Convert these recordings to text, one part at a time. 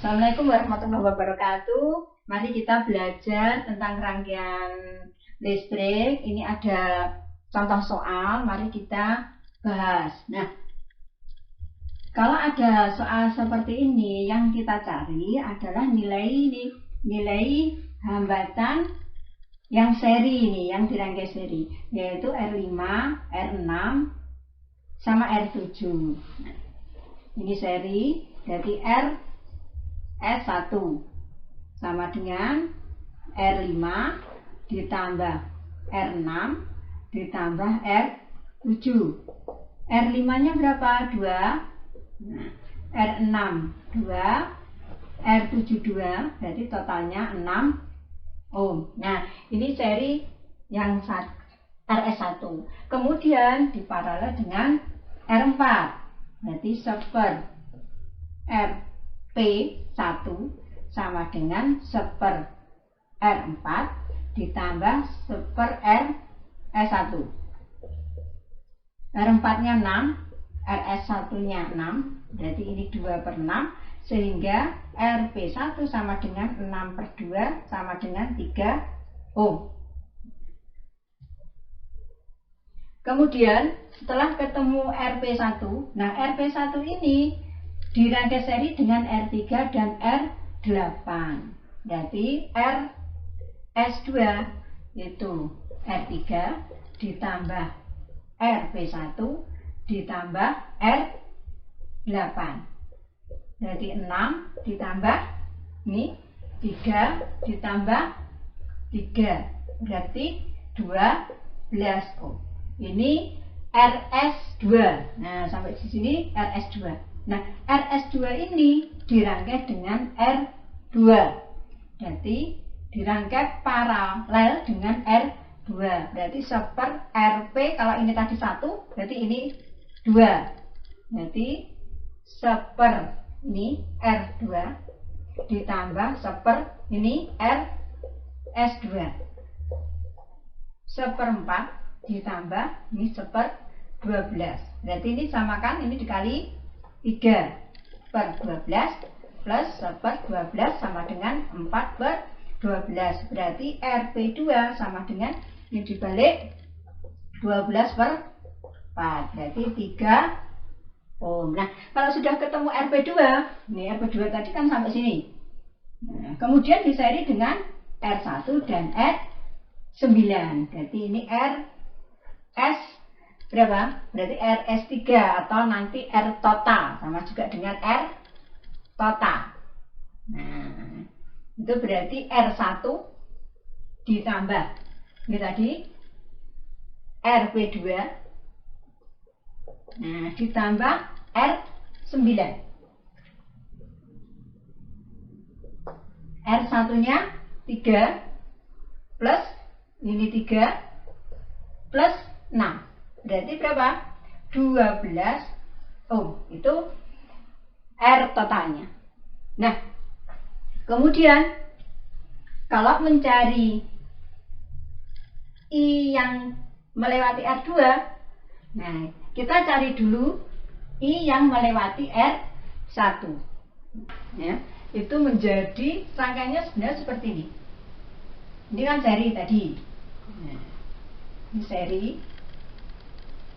Assalamualaikum warahmatullahi wabarakatuh. Mari kita belajar tentang rangkaian listrik. Ini ada contoh soal, mari kita bahas. Nah, kalau ada soal seperti ini, yang kita cari adalah nilai hambatan yang seri ini, yang dirangkai seri, yaitu R5, R6, sama R7. Nah, ini seri, jadi S1 sama dengan R5 ditambah R6 ditambah R7. R5 nya berapa? 2. Nah, R6 2, R7 2, berarti totalnya 6 ohm. Nah, ini seri yang RS1. Kemudian diparalel dengan R4, berarti seper P1 sama dengan seper R4 ditambah seper RS1. R4 nya 6, RS1 nya 6, berarti ini 2/6, sehingga RP1 sama dengan 6/2 sama dengan 3 ohm. Kemudian setelah ketemu RP1, nah RP1 ini dirangkai seri dengan R3 dan R8. Berarti RS2 itu R3 ditambah RP1 ditambah R8. Berarti 6 ditambah ini 3 ditambah 3. Berarti 12 ohm. Ini RS2. Nah, sampai di sini RS2. Nah, RS2 ini dirangkai dengan R2. Berarti dirangkai paralel dengan R2. Berarti seper RP, kalau ini tadi 1, berarti ini 2. Berarti seper ini R2 ditambah seper ini RS2. Seperempat ditambah ini seper 12. Berarti ini samakan, ini dikali 3/12 plus seper 12 sama dengan 4/12. Berarti RP2 sama dengan ini dibalik 12/4, berarti 3 ohm. Nah, kalau sudah ketemu RP2, nih RP2 tadi kan sampai sini. Nah, kemudian diseri dengan R1 dan R9. Berarti ini RS berapa? Berarti RS3 atau nanti R total, sama juga dengan R total. Nah, itu berarti R1 ditambah ini tadi RP2, nah ditambah R9. R1 nya 3 plus ini 3 plus 6. Berarti berapa? 12 ohm. Itu R totalnya. Nah, kemudian kalau mencari I yang melewati R2, nah kita cari dulu I yang melewati R1. Ya, itu menjadi rangkaiannya sebenarnya seperti ini. Ini kan seri tadi. Nah, ini seri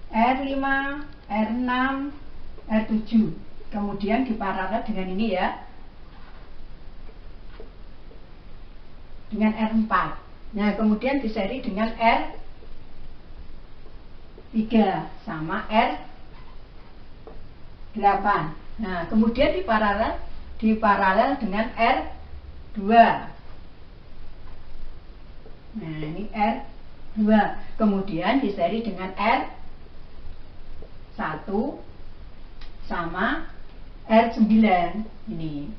R5, R6, R7. Kemudian diparalel dengan ini ya, dengan R4. Nah, kemudian diseri dengan R3 sama R8. Nah, kemudian diparalel dengan R2. Nah, ini R2. Kemudian diseri dengan R1 sama R9 ini.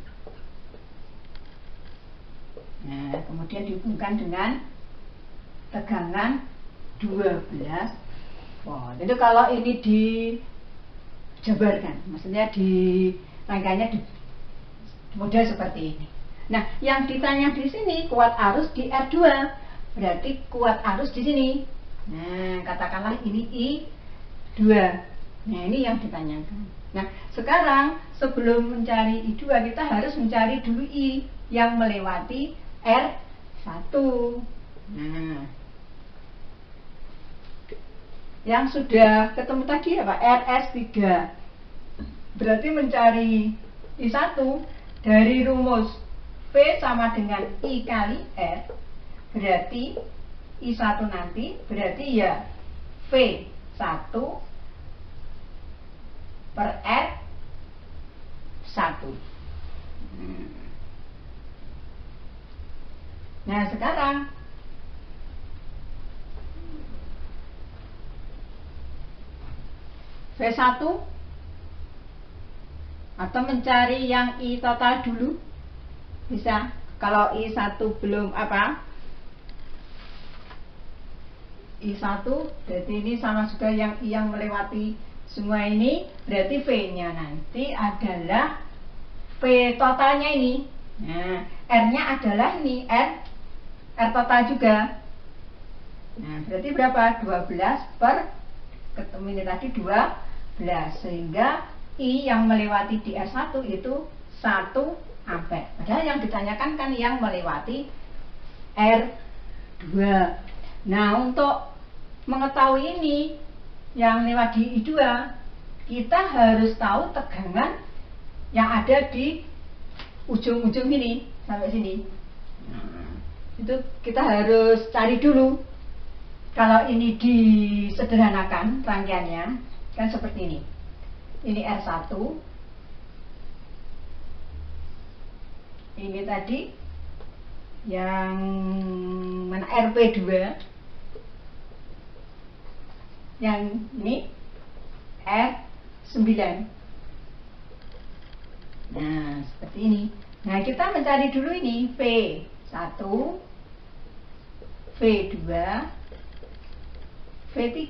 Nah, kemudian dihubungkan dengan tegangan 12 volt. Itu kalau ini dijabarkan, maksudnya di rangkaiannya di model seperti ini. Nah, yang ditanya di sini kuat arus di R2, berarti kuat arus di sini. Nah, katakanlah ini I2. Nah, ini yang ditanyakan. Nah, sekarang sebelum mencari I2 kita harus mencari dulu I yang melewati R1. Nah, yang sudah ketemu tadi apa? RS3. Berarti mencari I1 dari rumus V sama dengan I kali R. Berarti I1 nanti berarti ya V1 per R1. Nah, sekarang V1 atau mencari yang I total dulu bisa. Kalau I1 belum apa, I1 berarti ini sama juga yang I yang melewati semua ini, berarti V nya nanti adalah V totalnya ini. Nah, R nya adalah ini R total juga. Nah, berarti berapa? 12 per, ketemu ini tadi 12, sehingga I yang melewati di R1 itu 1 ampere. Padahal yang ditanyakan kan yang melewati R2. Nah, untuk mengetahui ini yang lewat di I2, kita harus tahu tegangan yang ada di ujung-ujung ini sampai sini. Itu kita harus cari dulu. Kalau ini disederhanakan rangkaiannya kan seperti ini. Ini R1, ini tadi yang mana RP2, yang ini R9. Nah, seperti ini. Nah, kita mencari dulu ini V1, V2, V3.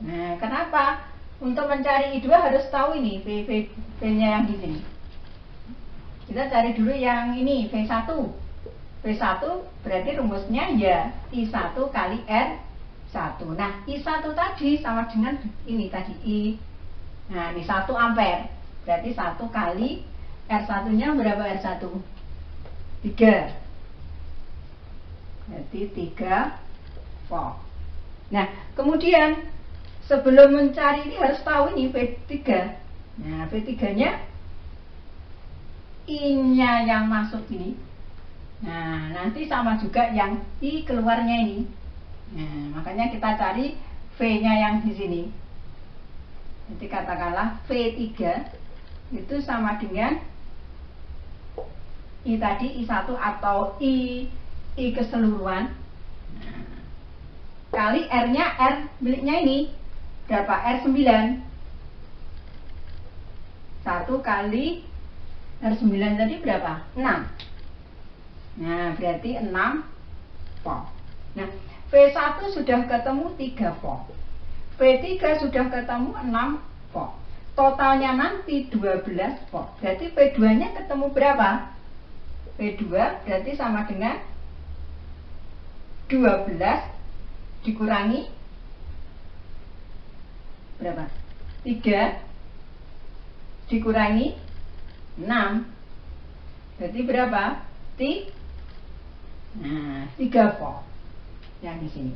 Nah, kenapa? Untuk mencari I2 harus tahu ini V-nya yang di sini. Kita cari dulu yang ini V1. V1 berarti rumusnya ya I1 kali R1. Nah, I1 tadi sama dengan ini tadi I. Nah, ini 1 ampere. Berarti 1 kali R1-nya berapa R1? 3. Berarti 3 volt. Nah, kemudian sebelum mencari ini harus tahu ini V3. Nah, V3-nya I-nya yang masuk ini. Nah, nanti sama juga yang I keluarnya ini. Nah, makanya kita cari V-nya yang di sini. Jadi katakanlah V3 itu sama dengan I tadi, I1 atau I keseluruhan. Nah, kali R-nya, R miliknya ini berapa? R9. 1 kali R9 tadi berapa? 6. Nah, berarti 6 volt. Nah, V1 sudah ketemu 3 volt. V3 sudah ketemu 6 volt. Totalnya nanti 12 volt. Berarti V2-nya ketemu berapa? V2 berarti sama dengan 12 dikurangi berapa? 3 dikurangi 6 berarti berapa? Nah, 3 volt yang di sini.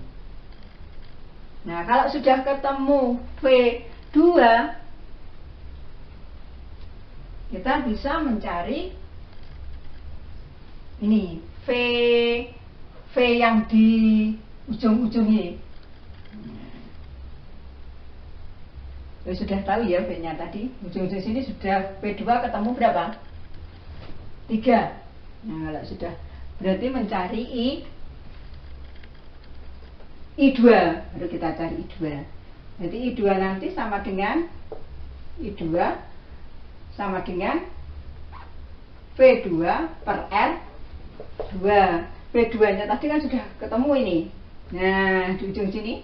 Nah, kalau sudah ketemu V2, kita bisa mencari ini V yang di ujung-ujung ini. Sudah tahu ya V-nya tadi, ujung-ujung sini sudah V2 ketemu berapa? 3. Nah, kalau sudah berarti mencari I2, baru kita cari I2. Jadi I2 nanti sama dengan I2 sama dengan V2 per R2. V2 nya tadi kan sudah ketemu ini. Nah, di ujung sini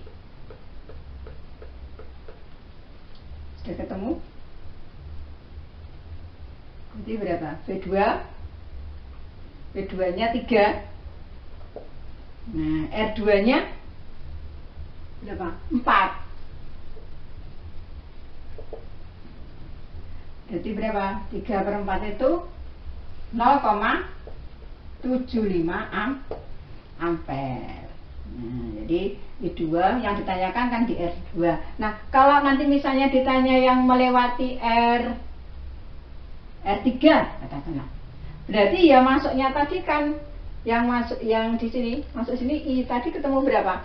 sudah ketemu. Jadi berapa? V2 nya 3. Nah, R2 nya berapa? 4. Jadi berapa? 3/4 itu 0,75 ampere. Nah, jadi I2 yang ditanyakan kan di R2. Nah, kalau nanti misalnya ditanya yang melewati R3 katakanlah. Berarti ya masuknya tadi kan yang di sini, masuk sini I tadi ketemu berapa?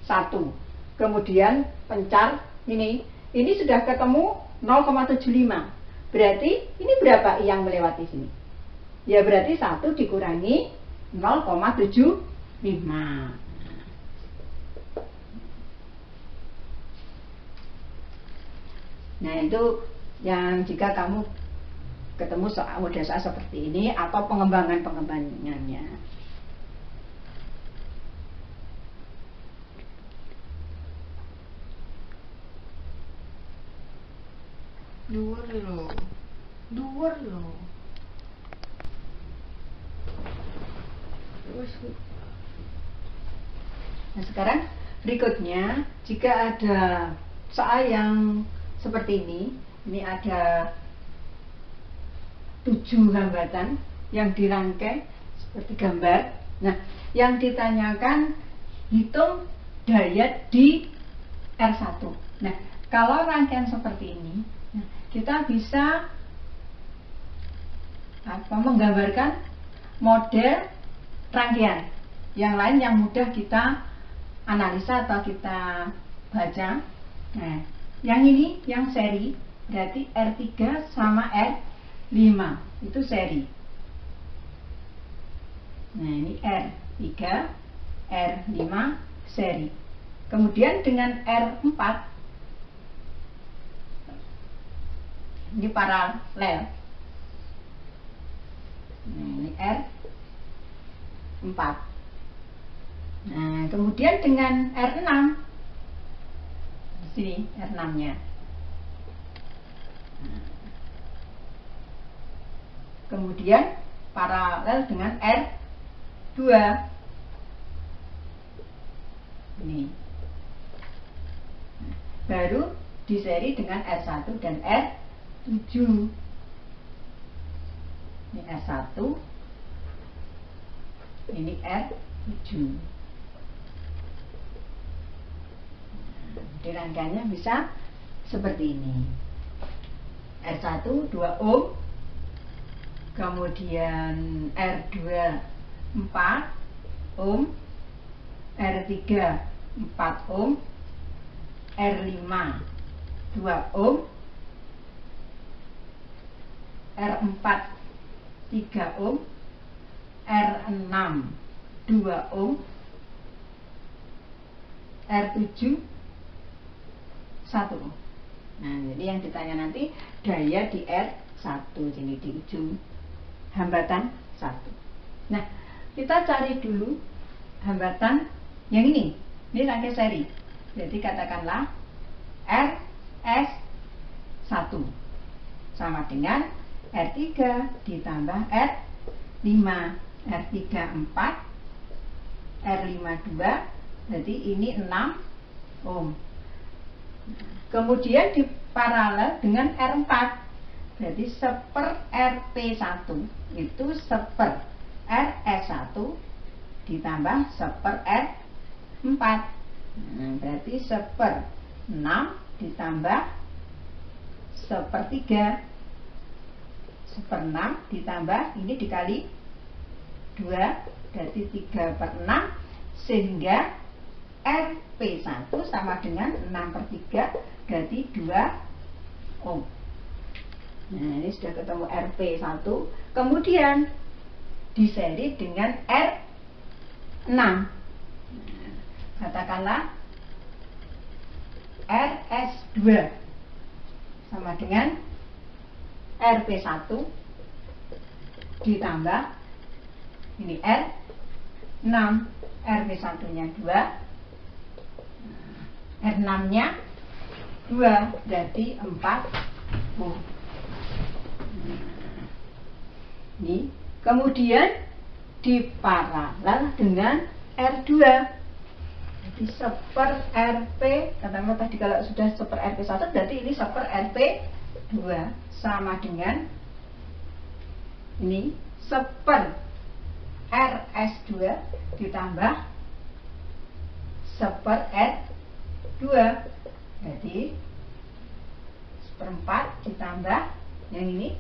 1. Kemudian pencar ini sudah ketemu 0,75. Berarti ini berapa I yang melewati sini? Ya berarti 1 dikurangi 0,75. Nah, itu yang jika kamu ketemu model soal seperti ini atau pengembangannya. Dhuwur lho. Nah, sekarang berikutnya, jika ada soal yang seperti ini ada 7 hambatan yang dirangkai seperti gambar. Nah, yang ditanyakan hitung daya di R1. Nah, kalau rangkaian seperti ini, kita bisa menggambarkan model rangkaian yang lain yang mudah kita analisa atau kita baca. Nah, yang ini yang seri, berarti R3 sama R5 itu seri. Nah, ini R3, R5 seri. Kemudian dengan R4 ini paralel. Nah, ini R4. Nah, kemudian dengan R6 di sini R6-nya. Kemudian paralel dengan R2. Ini. Baru diseri dengan R1 dan R7. Ini R1. Ini R7. Jadi rangkaiannya bisa seperti ini. R1 2 ohm, kemudian R2 4 ohm, R3 4 ohm, R5 2 ohm, R4 3 ohm, R6 2 ohm, R7 1 ohm. Nah, jadi yang ditanya nanti daya di R1, jadi di ujung hambatan 1. Nah, kita cari dulu hambatan yang ini rangkai seri. Jadi katakanlah RS1 sama dengan R3 ditambah R5, R3 4, R5 2, jadi ini 6 ohm. Kemudian diparalel dengan R4, jadi seper RP1 itu seper RS1 ditambah seper R4. Nah, berarti seper 6 ditambah seper 3, seper 6 ditambah ini dikali 2, berarti 3/6, sehingga RP1 sama dengan 6/3, berarti 2 ohm. Nah, ini sudah ketemu RP1. Kemudian diseri dengan R6. Katakanlah RS2 sama dengan RP1 ditambah ini R6, RP1 nya 2, R6 nya 2, berarti 4 ohm. Ini kemudian diparalel dengan R2, jadi seper RP, katakanlah tadi kalau sudah seper RP1 berarti ini seper RP2. 2 sama dengan ini seper RS2 ditambah seper R2. Jadi seperempat ditambah yang ini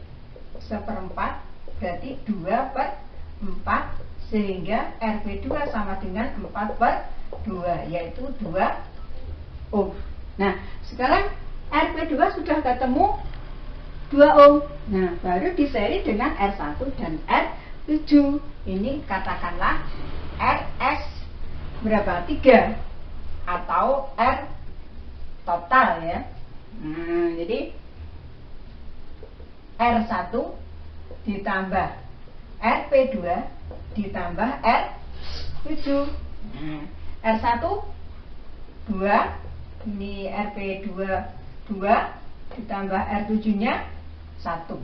seperempat, berarti 2/4, sehingga RP2 sama dengan 4/2, yaitu 2 ohm. Nah, sekarang RP2 sudah ketemu 2 ohm. Nah, baru diseri dengan R1 dan R7. Ini katakanlah RS berapa? 3 atau R total ya. Nah, jadi R1 ditambah RP2 ditambah R7. Nah, R1 2, ini RP2 2 ditambah R7 nya 1,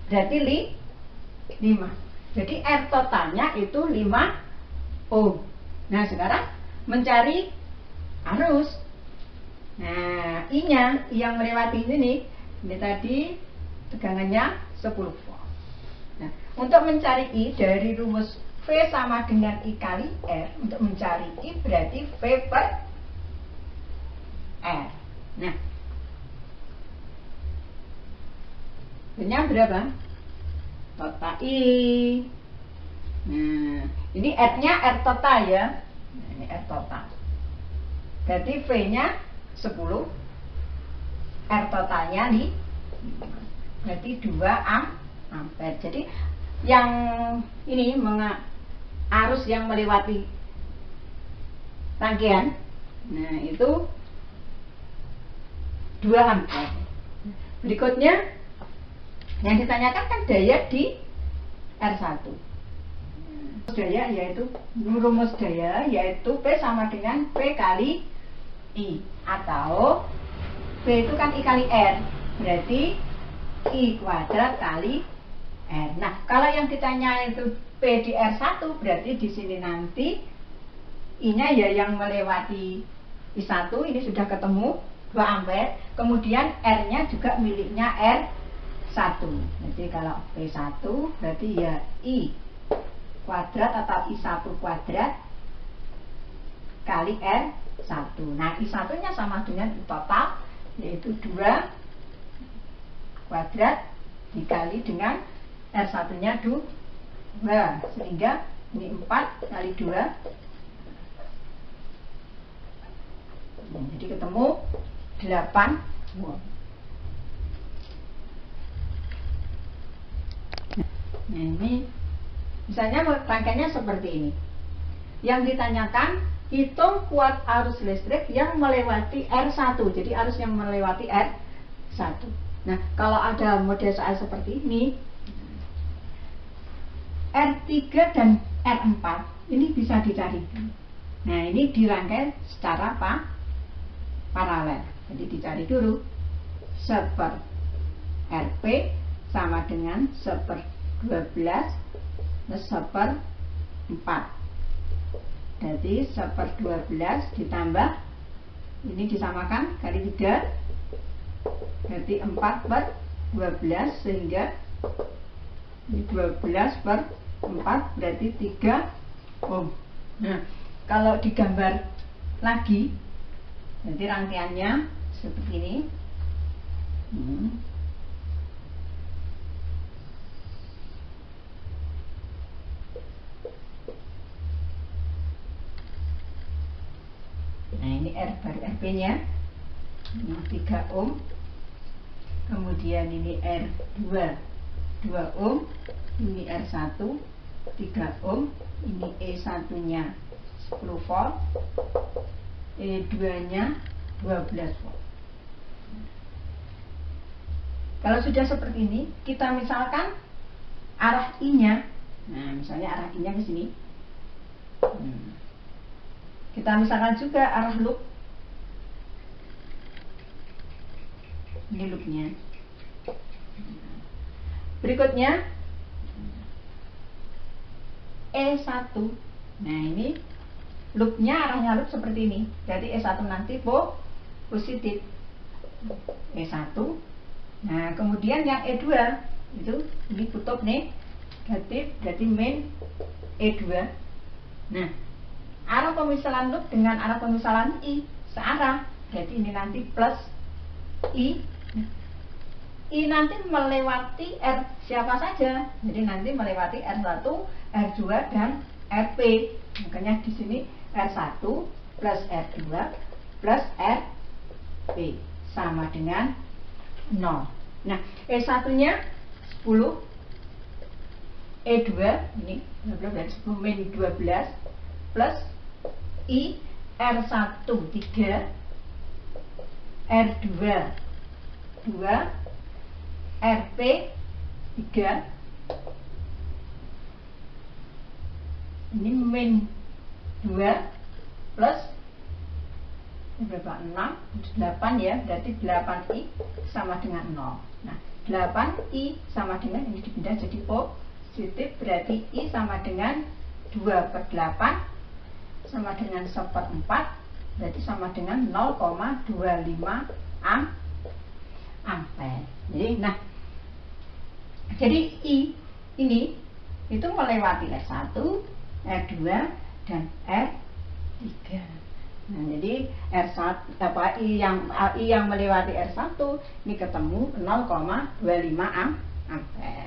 berarti 5. Jadi R totalnya itu 5 ohm. Nah, sekarang mencari arus. Nah, I nya yang melewati ini tadi tegangannya 10 volt. Nah, untuk mencari I dari rumus V sama dengan I kali R, untuk mencari I berarti V per R. Nah, V-nya berapa? Total I. Nah, ini R-nya R total ya. Nah, ini R total. Berarti V-nya 10, R totalnya nih, berarti 2 ampere. Jadi yang ini arus yang melewati rangkaian, nah itu 2 ampere. Berikutnya yang ditanyakan kan daya di R1. Daya yaitu rumus daya yaitu P sama dengan P kali I, atau P itu kan I kali R, berarti I kuadrat kali R. Nah, kalau yang ditanya itu P di R1, berarti di sini nanti I-nya ya yang melewati I1 ini sudah ketemu 2 ampere, kemudian R-nya juga miliknya R1. Jadi kalau P1 berarti ya I kuadrat atau I1 kuadrat kali R1. Nah, I1 nya sama dengan I total, yaitu 2 kuadrat dikali dengan R1 nya 2, sehingga ini 4 kali 2. Nah, jadi ketemu 8 watt. Nah, ini misalnya rangkaiannya seperti ini. Yang ditanyakan, hitung kuat arus listrik yang melewati R1. Jadi arus yang melewati R1. Nah, kalau ada model soal seperti ini, R3 dan R4 ini bisa dicari. Nah, ini dirangkai secara paralel. Jadi dicari dulu seper RP sama dengan seper 12 seper 4. Jadi seper 12 ditambah ini disamakan kali 3, berarti 4/12, sehingga ini 12/4 berarti 3 ohm. Nah, kalau digambar lagi, nanti rangkaiannya seperti ini. Nah, ini R baru RP nya ini 3 ohm, kemudian ini R2 2 ohm, ini R1 3 ohm, ini E1 nya 10 volt, E2 nya 12 volt. Kalau sudah seperti ini, kita misalkan arah I nya, nah misalnya arah I nya ke sini. Kita misalkan juga arah loop. Ini loopnya. Berikutnya E1. Nah, ini loopnya, arahnya loop seperti ini. Jadi E1 nanti positif. E1 Nah, kemudian yang E2 itu ini kutub negatif, berarti min E2. Nah, arah pemisahan loop dengan arah pemisahan I searah, jadi ini nanti plus I. I nanti melewati R siapa saja, jadi nanti melewati R1, R2 dan RP. Makanya di sini R1 plus R2 plus RP sama dengan 0. Nah, E1 nya 10, E2 ini 12, 10 min 12 plus I R1 3, R2 2, RP 3, ini min 2 plus berapa? 6, 8 ya, berarti 8I sama dengan 0. Nah, 8I sama dengan, ini dipindah jadi positif, berarti I sama dengan 2/8 sama dengan 1/4, berarti sama dengan 0,25 ampere. Jadi I ini itu melewati R1, R2 dan R3. Nah, jadi R1 I yang melewati R1 ini ketemu 0,25 ampere.